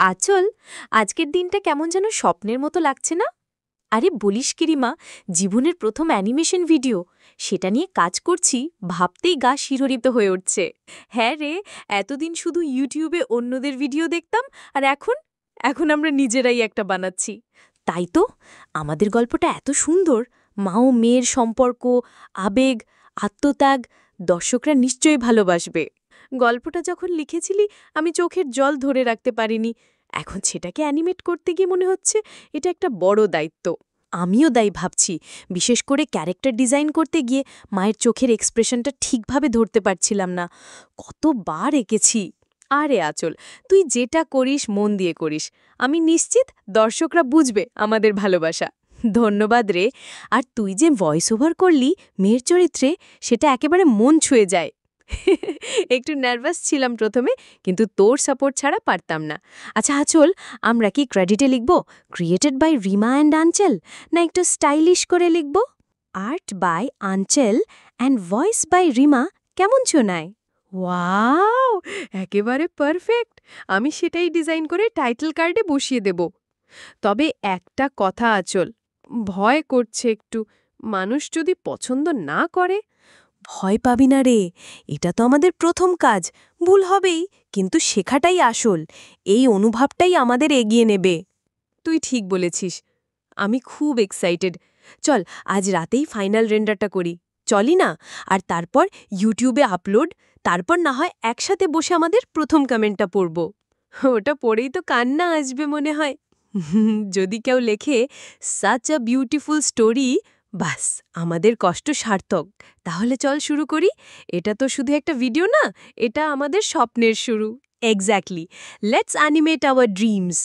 আচল, আজকের দিনটা কেমন যেন স্বপ্নের মতো লাগছে না? আরে বলিস কি রিমা, জীবনের প্রথম অ্যানিমেশন ভিডিও, সেটা নিয়ে কাজ করছি, ভাবতেই গা শিহরিত হয়ে উঠছে। হ্যাঁ রে, এতদিন শুধু ইউটিউবে অন্যদের ভিডিও দেখতাম, আর এখন এখন আমরা নিজেরাই একটা বানাচ্ছি। তাই তো, আমাদের গল্পটা এত সুন্দর, মা ও মেয়ের সম্পর্ক, আবেগ, আত্মত্যাগ, দর্শকরা নিশ্চয়ই ভালোবাসবে। গল্পটা যখন লিখেছিলি আমি চোখের জল ধরে রাখতে পারিনি, এখন সেটাকে অ্যানিমেট করতে গিয়ে মনে হচ্ছে এটা একটা বড় দায়িত্ব। আমিও দায়ী ভাবছি, বিশেষ করে ক্যারেক্টার ডিজাইন করতে গিয়ে মায়ের চোখের এক্সপ্রেশনটা ঠিকভাবে ধরতে পারছিলাম না। কতবার এঁকেছি। আরে আচল, তুই যেটা করিস মন দিয়ে করিস, আমি নিশ্চিত দর্শকরা বুঝবে আমাদের ভালোবাসা। ধন্যবাদ রে। আর তুই যে ভয়েস ওভার করলি মেয়ের চরিত্রে, সেটা একেবারে মন ছুঁয়ে যায়। একটু নার্ভাস ছিলাম প্রথমে, কিন্তু তোর সাপোর্ট ছাড়া পারতাম না। আচ্ছা আচল, আমরা কি ক্রেডিটে লিখব created by Rima and Anchal, না একটু স্টাইলিশ করে লিখব art by Anchal and voice by Rima? কেমন শোনায়? ওয়াও, একেবারে পারফেক্ট। আমি সেটাই ডিজাইন করে টাইটেল কার্ডে বসিয়ে দেব। তবে একটা কথা আচল, ভয় করছে একটু, মানুষ যদি পছন্দ না করে। ভয় পাবি না রে, এটা তো আমাদের প্রথম কাজ, ভুল হবেই, কিন্তু শেখাটাই আসল। এই অনুভবটাই আমাদের এগিয়ে নেবে। তুই ঠিক বলেছিস, আমি খুব এক্সাইটেড। চল আজ রাতেই ফাইনাল রেন্ডারটা করি, চলি না? আর তারপর ইউটিউবে আপলোড, তারপর না হয় একসাথে বসে আমাদের প্রথম কমেন্টটা পড়ব। ওটা পড়েই তো কান্না আসবে মনে হয়। যদি কেউ লেখে সাচ আ বিউটিফুল স্টোরি, বাস আমাদের কষ্ট সার্থক। তাহলে চল শুরু করি। এটা তো শুধু একটা ভিডিও না, এটা আমাদের স্বপ্নের শুরু। Exactly, let's animate our dreams.